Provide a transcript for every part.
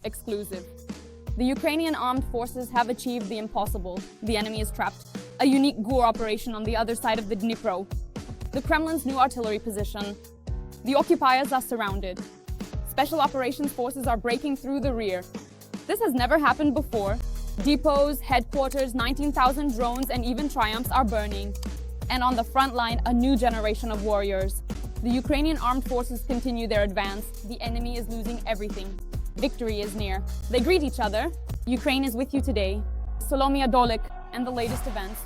exclusive. The Ukrainian armed forces have achieved the impossible. The enemy is trapped. A unique GUR operation on the other side of the Dnipro. The Kremlin's new artillery position. The occupiers are surrounded. Special operations forces are breaking through the rear. This has never happened before. Depots, headquarters, 19,000 drones, and even triumphs are burning. And on the front line, a new generation of warriors. The Ukrainian armed forces continue their advance. The enemy is losing everything. Victory is near. They greet each other. Ukraine is with you today. Solomia Dolik and the latest events.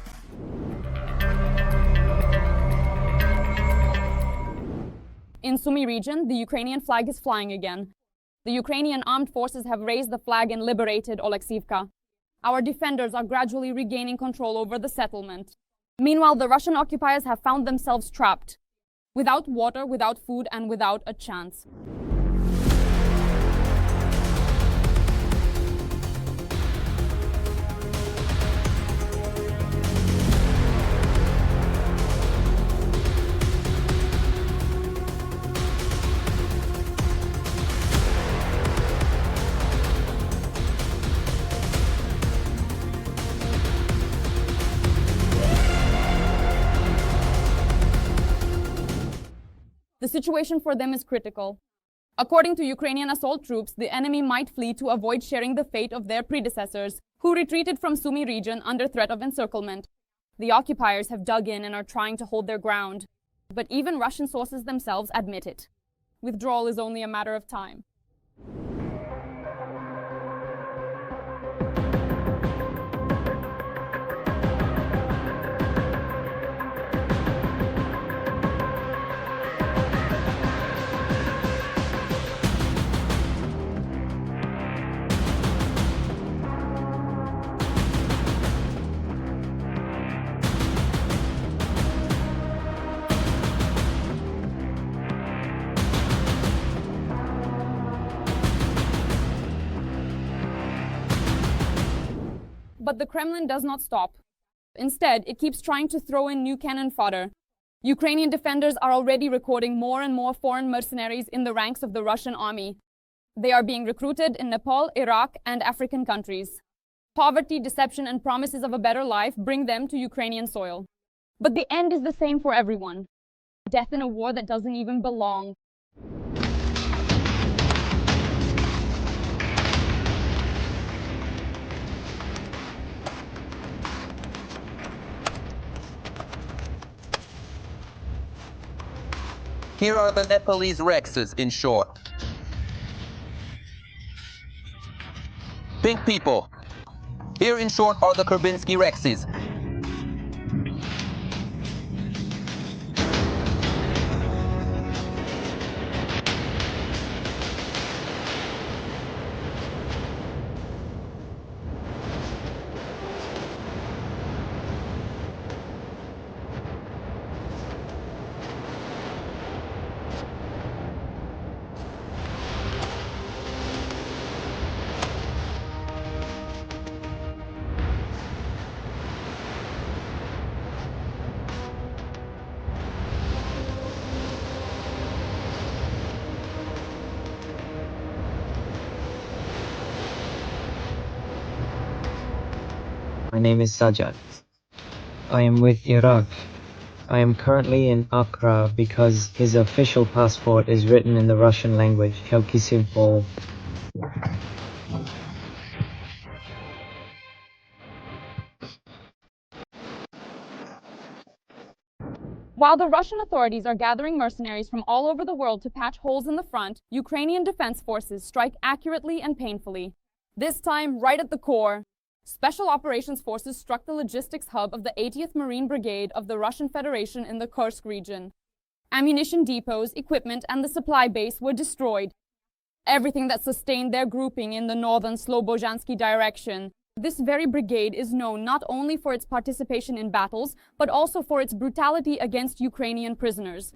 In Sumy region, the Ukrainian flag is flying again. The Ukrainian armed forces have raised the flag and liberated Oleksivka. Our defenders are gradually regaining control over the settlement. Meanwhile, the Russian occupiers have found themselves trapped, without water, without food, and without a chance. The situation for them is critical. According to Ukrainian assault troops, the enemy might flee to avoid sharing the fate of their predecessors, who retreated from Sumy region under threat of encirclement. The occupiers have dug in and are trying to hold their ground. But even Russian sources themselves admit it. Withdrawal is only a matter of time. But the Kremlin does not stop. Instead, it keeps trying to throw in new cannon fodder. Ukrainian defenders are already recording more and more foreign mercenaries in the ranks of the Russian army. They are being recruited in Nepal, Iraq, and African countries. Poverty, deception, and promises of a better life bring them to Ukrainian soil. But the end is the same for everyone. Death in a war that doesn't even belong. Here are the Nepalese Rexes, in short. Pink people. Here, in short, are the Kerbinsky Rexes. My name is Sajjad. I am with Iraq. I am currently in Accra because his official passport is written in the Russian language, Helkisiv Bol. While the Russian authorities are gathering mercenaries from all over the world to patch holes in the front, Ukrainian defense forces strike accurately and painfully. This time, right at the core. Special operations forces struck the logistics hub of the 80th Marine Brigade of the Russian Federation in the Kursk region. Ammunition depots, equipment, and the supply base were destroyed. Everything that sustained their grouping in the northern Slobozhansky direction. This very brigade is known not only for its participation in battles, but also for its brutality against Ukrainian prisoners.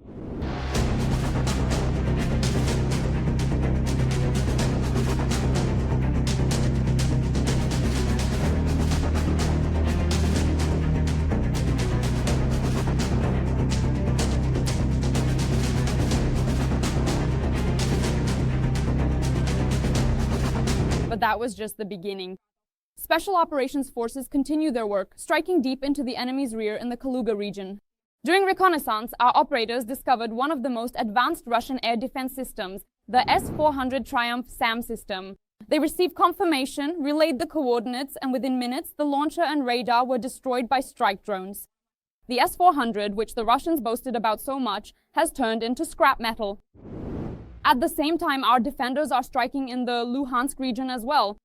But that was just the beginning. Special Operations Forces continue their work, striking deep into the enemy's rear in the Kaluga region. During reconnaissance, our operators discovered one of the most advanced Russian air defense systems, the S-400 Triumph SAM system. They received confirmation, relayed the coordinates, and within minutes, the launcher and radar were destroyed by strike drones. The S-400, which the Russians boasted about so much, has turned into scrap metal. At the same time, our defenders are striking in the Luhansk region as well.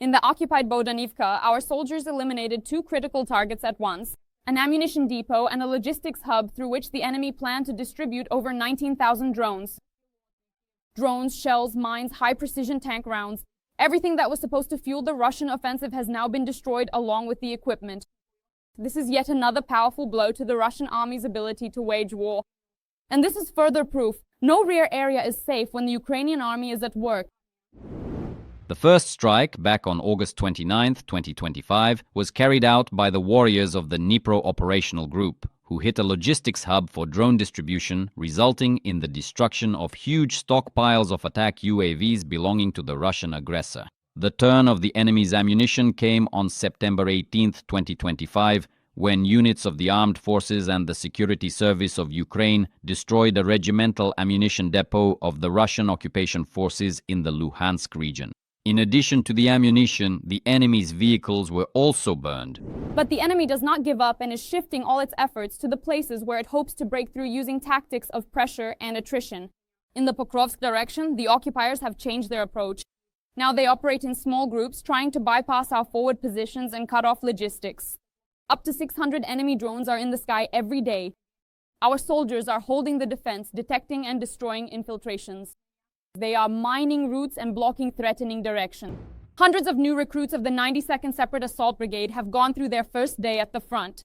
In the occupied Bodanivka, our soldiers eliminated 2 critical targets at once, an ammunition depot and a logistics hub through which the enemy planned to distribute over 19,000 drones. Drones, shells, mines, high-precision tank rounds, everything that was supposed to fuel the Russian offensive has now been destroyed along with the equipment. This is yet another powerful blow to the Russian army's ability to wage war. And this is further proof. No rear area is safe when the Ukrainian army is at work. The first strike, back on August 29, 2025, was carried out by the warriors of the Dnipro Operational Group, who hit a logistics hub for drone distribution, resulting in the destruction of huge stockpiles of attack UAVs belonging to the Russian aggressor. The turn of the enemy's ammunition came on September 18, 2025, when units of the armed forces and the security service of Ukraine destroyed a regimental ammunition depot of the Russian occupation forces in the Luhansk region. In addition to the ammunition, the enemy's vehicles were also burned. But the enemy does not give up and is shifting all its efforts to the places where it hopes to break through using tactics of pressure and attrition. In the Pokrovsk direction, the occupiers have changed their approach. Now they operate in small groups, trying to bypass our forward positions and cut off logistics. Up to 600 enemy drones are in the sky every day. Our soldiers are holding the defense, detecting and destroying infiltrations. They are mining routes and blocking threatening direction. Hundreds of new recruits of the 92nd Separate Assault Brigade have gone through their first day at the front.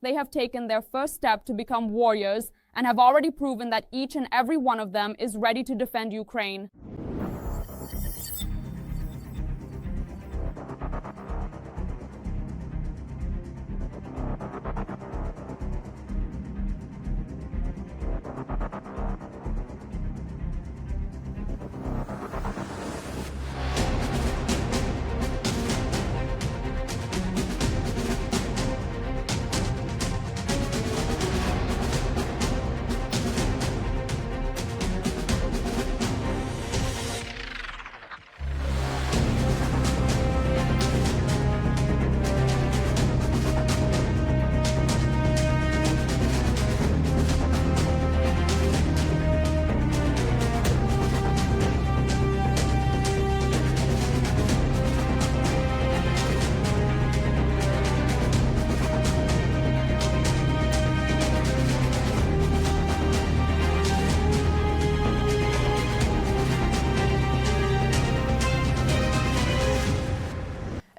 They have taken their first step to become warriors and have already proven that each and every one of them is ready to defend Ukraine.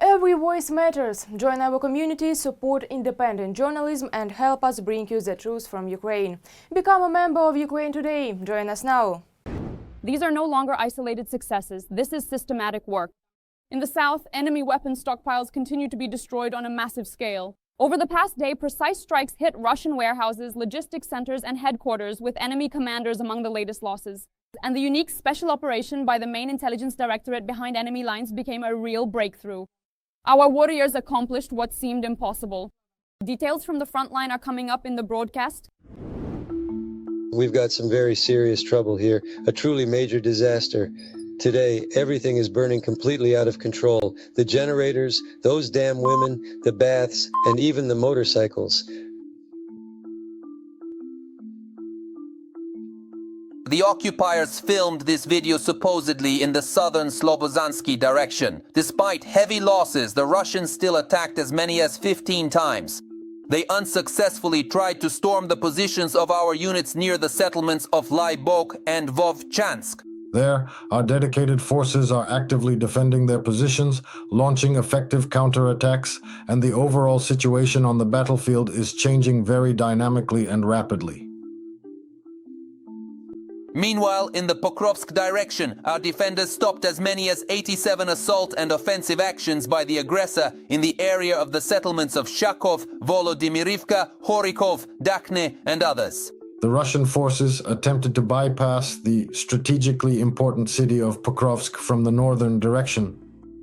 Every voice matters. Join our community, support independent journalism and help us bring you the truth from Ukraine. Become a member of Ukraine today. Join us now. These are no longer isolated successes. This is systematic work. In the south, enemy weapons stockpiles continue to be destroyed on a massive scale. Over the past day, precise strikes hit Russian warehouses, logistics centers, and headquarters, with enemy commanders among the latest losses. And the unique special operation by the main intelligence directorate behind enemy lines became a real breakthrough. Our warriors accomplished what seemed impossible. Details from the front line are coming up in the broadcast. We've got some very serious trouble here, a truly major disaster. Today, everything is burning completely out of control. The generators, those damn women, the baths, and even the motorcycles. The occupiers filmed this video supposedly in the southern Slobozansky direction. Despite heavy losses, the Russians still attacked as many as 15 times. They unsuccessfully tried to storm the positions of our units near the settlements of Laibok and Vovchansk. There, our dedicated forces are actively defending their positions, launching effective counterattacks, and the overall situation on the battlefield is changing very dynamically and rapidly. Meanwhile, in the Pokrovsk direction, our defenders stopped as many as 87 assault and offensive actions by the aggressor in the area of the settlements of Shakov, Volodymyrivka, Horikov, Dakhne, and others. The Russian forces attempted to bypass the strategically important city of Pokrovsk from the northern direction.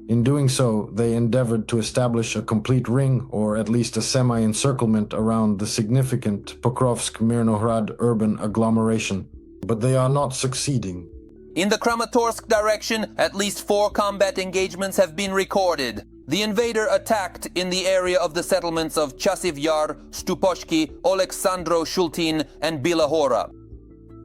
In doing so, they endeavored to establish a complete ring, or at least a semi-encirclement, around the significant Pokrovsk-Mirnohrad urban agglomeration. But they are not succeeding. In the Kramatorsk direction, at least 4 combat engagements have been recorded. The invader attacked in the area of the settlements of Chasiv Yar, Stuposhki, Oleksandro Shultin, and Bilahora.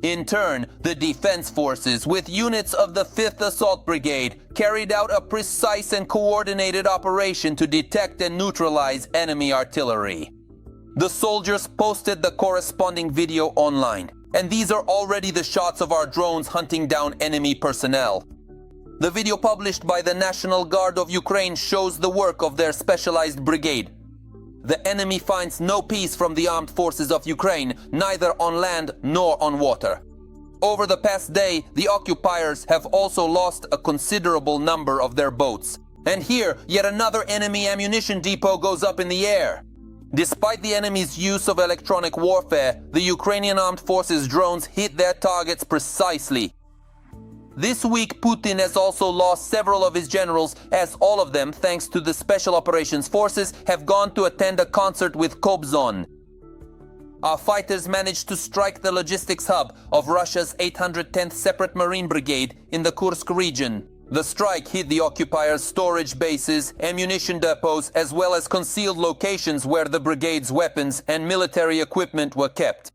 In turn, the defense forces, with units of the 5th Assault Brigade, carried out a precise and coordinated operation to detect and neutralize enemy artillery. The soldiers posted the corresponding video online, and these are already the shots of our drones hunting down enemy personnel. The video published by the National Guard of Ukraine shows the work of their specialized brigade. The enemy finds no peace from the armed forces of Ukraine, neither on land nor on water. Over the past day, the occupiers have also lost a considerable number of their boats. And here, yet another enemy ammunition depot goes up in the air. Despite the enemy's use of electronic warfare, the Ukrainian armed forces drones hit their targets precisely. This week, Putin has also lost several of his generals, as all of them, thanks to the Special Operations Forces, have gone to attend a concert with Kobzon. Our fighters managed to strike the logistics hub of Russia's 810th Separate Marine Brigade in the Kursk region. The strike hit the occupiers' storage bases, ammunition depots, as well as concealed locations where the brigade's weapons and military equipment were kept.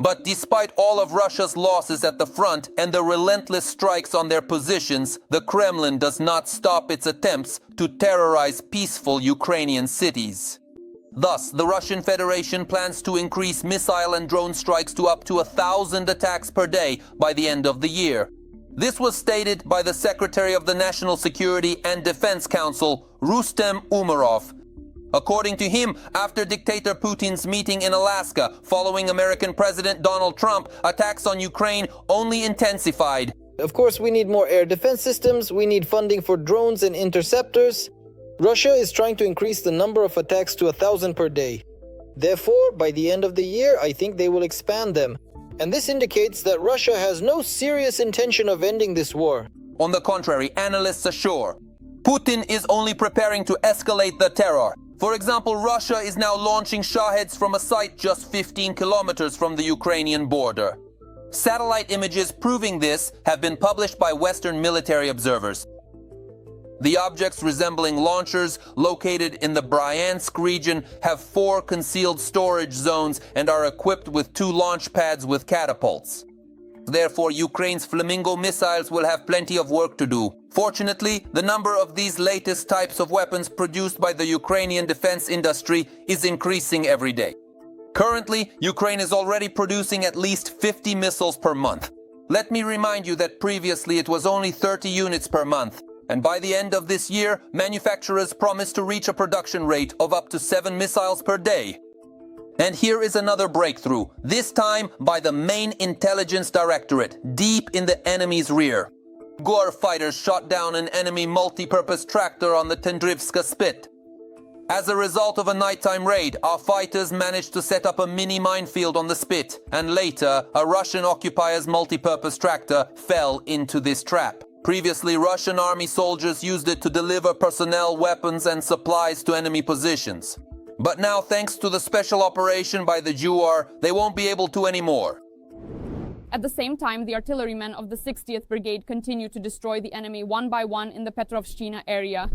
But despite all of Russia's losses at the front and the relentless strikes on their positions, the Kremlin does not stop its attempts to terrorize peaceful Ukrainian cities. Thus, the Russian Federation plans to increase missile and drone strikes to up to 1,000 attacks per day by the end of the year. This was stated by the Secretary of the National Security and Defense Council, Rustem Umerov. According to him, after dictator Putin's meeting in Alaska following American President Donald Trump, attacks on Ukraine only intensified. Of course, we need more air defense systems, we need funding for drones and interceptors. Russia is trying to increase the number of attacks to 1,000 per day. Therefore, by the end of the year, I think they will expand them. And this indicates that Russia has no serious intention of ending this war. On the contrary, analysts assure, Putin is only preparing to escalate the terror. For example, Russia is now launching Shaheds from a site just 15 kilometers from the Ukrainian border. Satellite images proving this have been published by Western military observers. The objects resembling launchers located in the Bryansk region have 4 concealed storage zones and are equipped with 2 launch pads with catapults. Therefore, Ukraine's Flamingo missiles will have plenty of work to do. Fortunately, the number of these latest types of weapons produced by the Ukrainian defense industry is increasing every day. Currently, Ukraine is already producing at least 50 missiles per month. Let me remind you that previously it was only 30 units per month. And by the end of this year, manufacturers promise to reach a production rate of up to 7 missiles per day. And here is another breakthrough, this time by the main intelligence directorate, deep in the enemy's rear. GOR fighters shot down an enemy multi-purpose tractor on the Tendrivska Spit. As a result of a nighttime raid, our fighters managed to set up a mini minefield on the Spit, and later, a Russian occupier's multi-purpose tractor fell into this trap. Previously, Russian army soldiers used it to deliver personnel, weapons, and supplies to enemy positions. But now, thanks to the special operation by the GOR, they won't be able to anymore. At the same time, the artillerymen of the 60th Brigade continue to destroy the enemy one by one in the Petrovshchina area.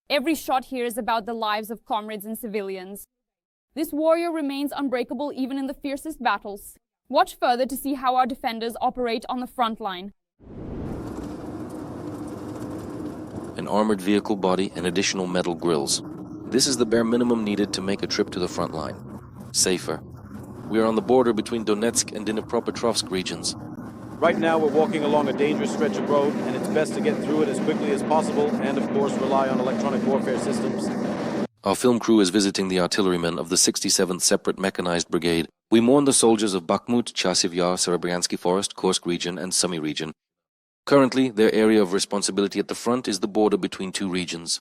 Every shot here is about the lives of comrades and civilians. This warrior remains unbreakable even in the fiercest battles. Watch further to see how our defenders operate on the front line. An armored vehicle body and additional metal grills. This is the bare minimum needed to make a trip to the front line. Safer. We are on the border between Donetsk and Dnipropetrovsk regions. Right now we're walking along a dangerous stretch of road, and it's best to get through it as quickly as possible and, of course, rely on electronic warfare systems. Our film crew is visiting the artillerymen of the 67th Separate Mechanized Brigade. We mourn the soldiers of Bakhmut, Chasiv Yar, Serebryansky Forest, Kursk region, and Sumy region. Currently, their area of responsibility at the front is the border between 2 regions.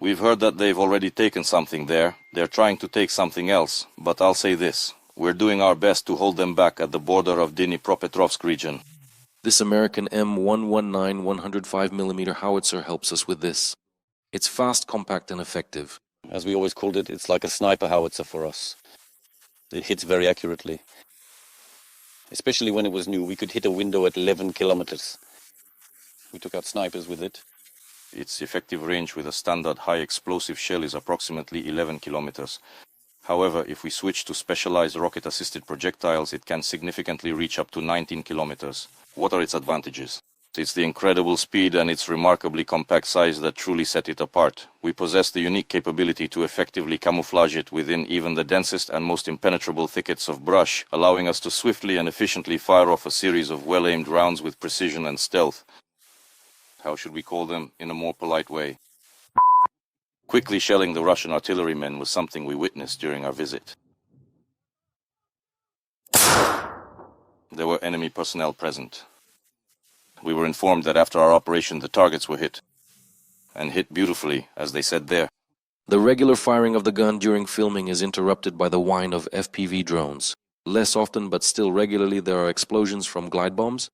We've heard that they've already taken something there. They're trying to take something else, but I'll say this. We're doing our best to hold them back at the border of Dnipropetrovsk region. This American M119 105mm howitzer helps us with this. It's fast, compact, and effective. As we always called it, it's like a sniper howitzer for us. It hits very accurately. Especially when it was new, we could hit a window at 11 kilometers. We took out snipers with it. Its effective range with a standard high explosive shell is approximately 11 kilometers. However, if we switch to specialized rocket-assisted projectiles, it can significantly reach up to 19 kilometers. What are its advantages? It's the incredible speed and its remarkably compact size that truly set it apart. We possess the unique capability to effectively camouflage it within even the densest and most impenetrable thickets of brush, allowing us to swiftly and efficiently fire off a series of well-aimed rounds with precision and stealth. How should we call them in a more polite way? Quickly shelling the Russian artillerymen was something we witnessed during our visit. There were enemy personnel present. We were informed that after our operation the targets were hit. And hit beautifully, as they said there. The regular firing of the gun during filming is interrupted by the whine of FPV drones. Less often but still regularly there are explosions from glide bombs.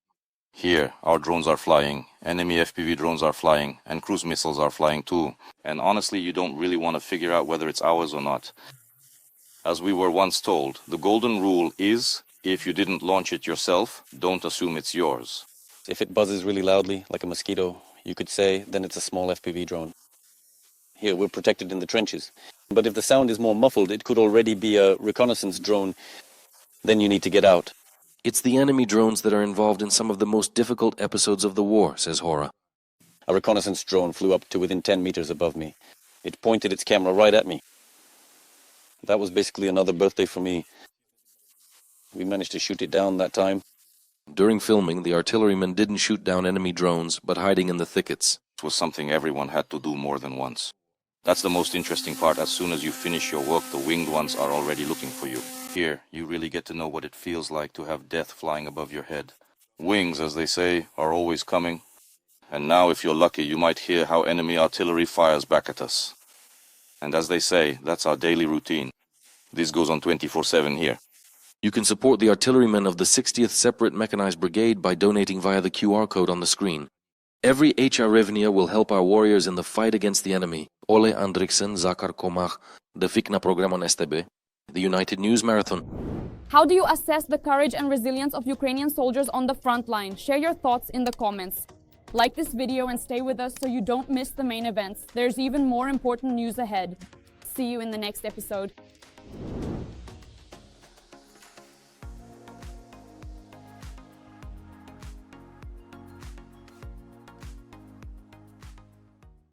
Here, our drones are flying, enemy FPV drones are flying, and cruise missiles are flying too. And honestly, you don't really want to figure out whether it's ours or not. As we were once told, the golden rule is, if you didn't launch it yourself, don't assume it's yours. If it buzzes really loudly, like a mosquito, you could say, then it's a small FPV drone. Here, we're protected in the trenches. But if the sound is more muffled, it could already be a reconnaissance drone. Then you need to get out. It's the enemy drones that are involved in some of the most difficult episodes of the war, says Hora. A reconnaissance drone flew up to within 10 meters above me. It pointed its camera right at me. That was basically another birthday for me. We managed to shoot it down that time. During filming, the artillerymen didn't shoot down enemy drones, but hiding in the thickets. It was something everyone had to do more than once. That's the most interesting part. As soon as you finish your work, the winged ones are already looking for you. Here, you really get to know what it feels like to have death flying above your head. Wings, as they say, are always coming. And now, if you're lucky, you might hear how enemy artillery fires back at us. And as they say, that's our daily routine. This goes on 24/7 here. You can support the artillerymen of the 60th Separate Mechanized Brigade by donating via the QR code on the screen. Every HR hryvnia will help our warriors in the fight against the enemy. Ole Andriksen, Zakar Komach, the Fikna program on STB, the United News Marathon. How do you assess the courage and resilience of Ukrainian soldiers on the front line? Share your thoughts in the comments. Like this video and stay with us so you don't miss the main events. There's even more important news ahead. See you in the next episode.